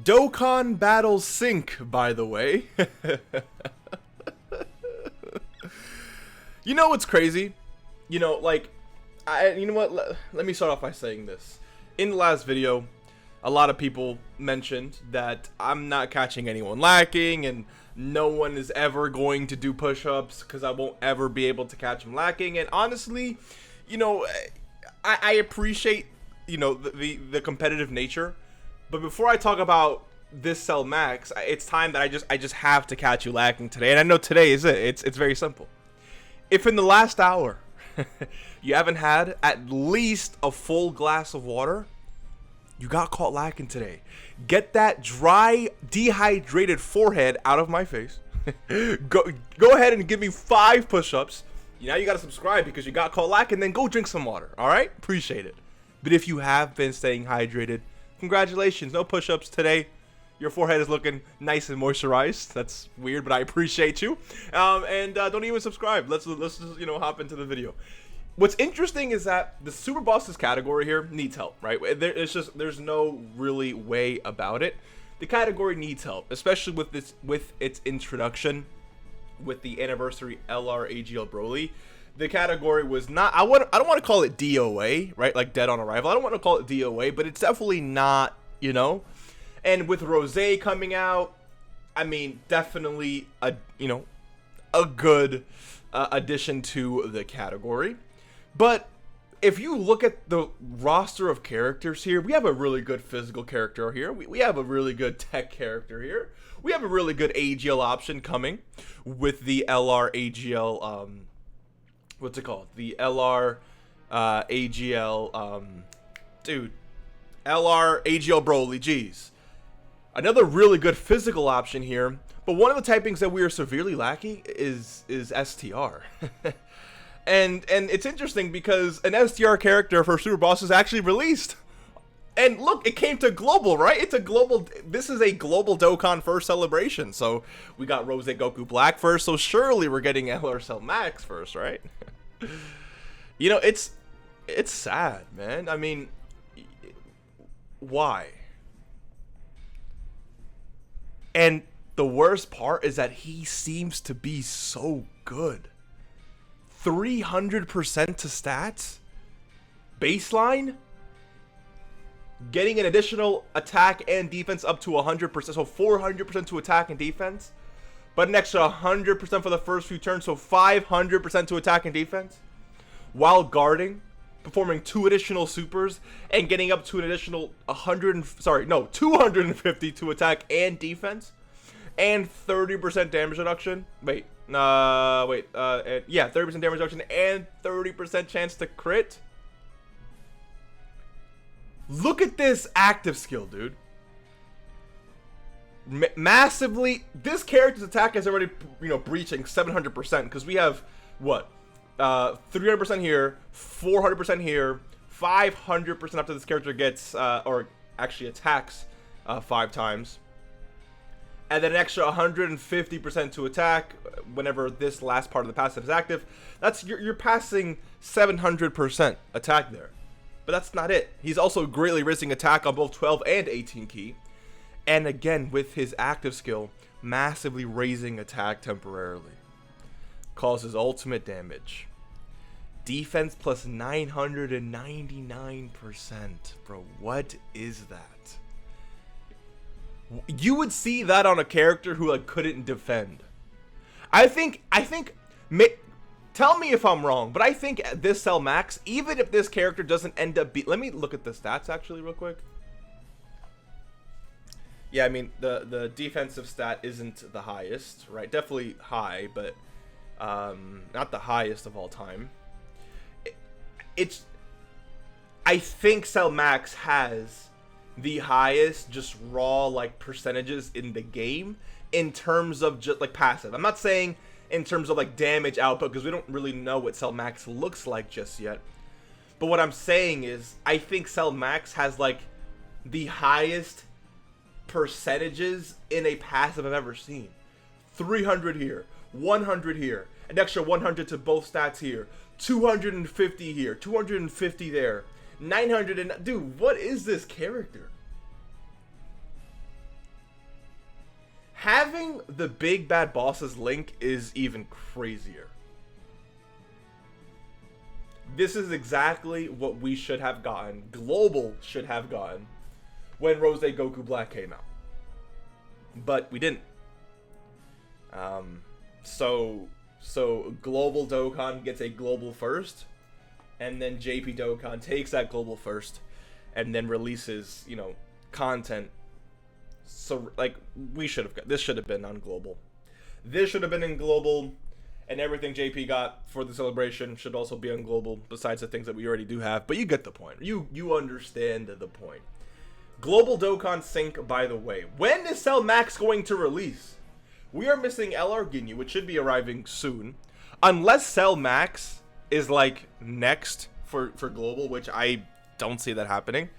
Dokkan Battle Sync, by the way. You know what's crazy? You know, like, you know what? Let me start off by saying this. In the last video, a lot of people mentioned that I'm not catching anyone lacking, and no one is ever going to do push-ups because I won't ever be able to catch them lacking. And honestly, you know, I appreciate, you know, the competitive nature. But before I talk about this cell max, it's time that I just have to catch you lacking today. And I know today is it. It's very simple. If in the last hour you haven't had at least a full glass of water, you got caught lacking today. Get that dry, dehydrated forehead out of my face. Go ahead and give me 5 push-ups. Now you gotta subscribe because you got caught lacking. Then go drink some water. All right, appreciate it. But if you have been staying hydrated, congratulations. No push-ups today. Your forehead is looking nice and moisturized. That's weird, but I appreciate you. And don't even subscribe. Let's just, you know, hop into the video. What's interesting is that the Super Bosses category here needs help, right? There's no really way about it. The category needs help, especially with its introduction with the anniversary LR AGL Broly. The category was not, I don't want to call it DOA, right? Like dead on arrival. I don't want to call it DOA, but it's definitely not, you know. And with Rosé coming out, I mean, definitely a good addition to the category. But if you look at the roster of characters here, we have a really good physical character here. We have a really good tech character here. We have a really good AGL option coming with the LR AGL, what's it called? The LR AGL, dude, LR AGL Broly, geez. Another really good physical option here, but one of the typings that we are severely lacking is STR. and it's interesting because an STR character for Super Boss is actually released. And look, it came to global, right? This is a global Dokkan first celebration. So we got Rose Goku Black first, so surely we're getting LR Cell Max first, right? You know, it's sad, man. I mean, why? And the worst part is that he seems to be so good. 300% to stats? Baseline? Getting an additional attack and defense up to 100%. So 400% to attack and defense. But an extra 100% for the first few turns. So 500% to attack and defense. While guarding. Performing 2 additional supers and getting up to an additional 250 to attack and defense, and 30% damage reduction. Yeah, 30% damage reduction and 30% chance to crit. Look at this active skill, dude. Massively, this character's attack is already, you know, breaching 700% because we have what? 300% here, 400% here, 500% after this character gets, or actually attacks 5 times. And then an extra 150% to attack whenever this last part of the passive is active. That's, you're passing 700% attack there. But that's not it. He's also greatly raising attack on both 12 and 18 key. And again, with his active skill, massively raising attack temporarily. Causes ultimate damage. Defense plus 999%. Bro, what is that? You would see that on a character who like couldn't defend. I think tell me if I'm wrong, but I think at this cell max, even if this character doesn't end up let me look at the stats actually real quick. Yeah, I mean the defensive stat isn't the highest, right? Definitely high, but not the highest of all time. I think Cell Max has the highest just raw like percentages in the game in terms of just like passive. I'm not saying in terms of like damage output because we don't really know what Cell Max looks like just yet. But what I'm saying is I think Cell Max has like the highest percentages in a passive I've ever seen. 300 here, 100 here, an extra 100 to both stats here, 250 here, 250 there, 900 and dude, what is this character? Having the big bad bosses Link is even crazier. This is exactly what we should have gotten. Global should have gotten when Rose Goku Black came out. But we didn't. So Global Dokkan gets a global first, and then JP Dokkan takes that global first, and then releases, you know, content. So, like, we should have got, this should have been on global. This should have been in global, and everything JP got for the celebration should also be on global, besides the things that we already do have. But you get the point. You understand the point. Global Dokkan Sync, by the way. When is Cell Max going to release? We are missing LR Ginyu, which should be arriving soon. Unless Cell Max is, like, next for global, which I don't see that happening.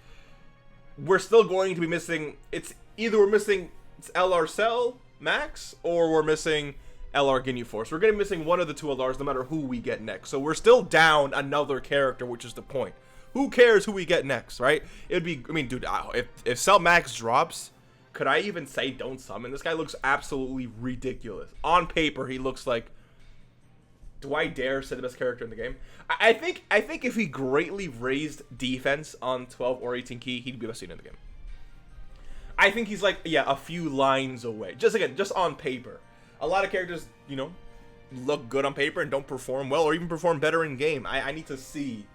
We're still going to be missing, it's either we're missing LR Cell Max, or we're missing LR Ginyu Force. We're going to be missing one of the two LRs no matter who we get next. So we're still down another character, which is the point. Who cares who we get next, right? It'd be, I mean, dude, if Cell Max drops, could I even say don't summon? This guy looks absolutely ridiculous. On paper, he looks like, do I dare say the best character in the game? I think if he greatly raised defense on 12 or 18 key, he'd be the best unit in the game. I think he's like, yeah, a few lines away. Just on paper. A lot of characters, you know, look good on paper and don't perform well or even perform better in game. I need to see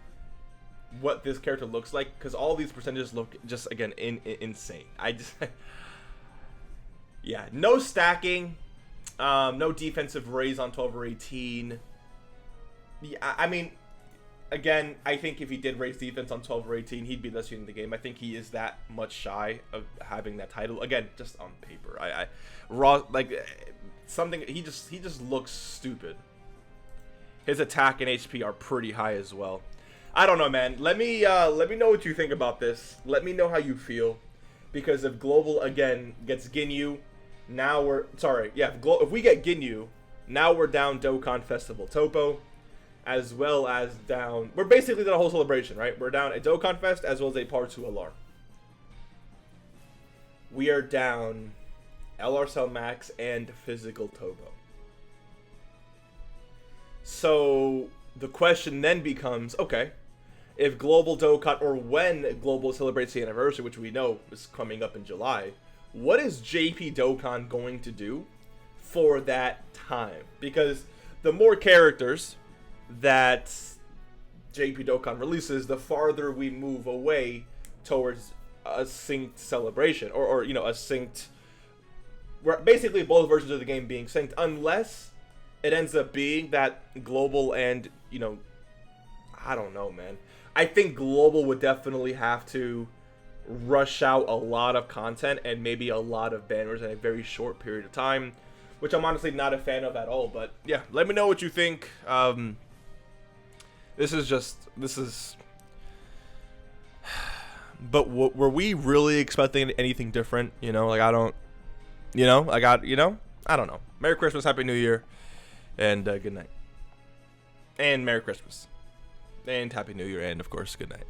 what this character looks like, because all these percentages look just, again, insane. Yeah, no stacking, no defensive raise on 12 or 18. Yeah, I mean, again, I think if he did raise defense on 12 or 18, he'd be the best unit in the game. I think he is that much shy of having that title. Again, just on paper. Something, he just looks stupid. His attack and HP are pretty high as well. I don't know, man. Let me know what you think about this. Let me know how you feel, because if Global again gets Ginyu, now we're if we get Ginyu, now we're down Dokkan Festival Topo, as well as down. We're basically the whole celebration, right? We're down a Dokkan Fest as well as a Part 2 LR. We are down LR Cell Max and Physical Topo. So the question then becomes, okay, if Global Dokkan, or when Global celebrates the anniversary, which we know is coming up in July, what is JP Dokkan going to do for that time? Because the more characters that JP Dokkan releases, the farther we move away towards a synced celebration, or you know, a synced, where basically both versions of the game being synced, unless it ends up being that Global and, you know, I don't know, man. I think Global would definitely have to rush out a lot of content and maybe a lot of banners in a very short period of time, which I'm honestly not a fan of at all. But yeah, let me know what you think. This is but were we really expecting anything different? You know, like, I don't know. Merry Christmas, Happy New Year, and good night. And Merry Christmas. And Happy New Year, and of course, good night.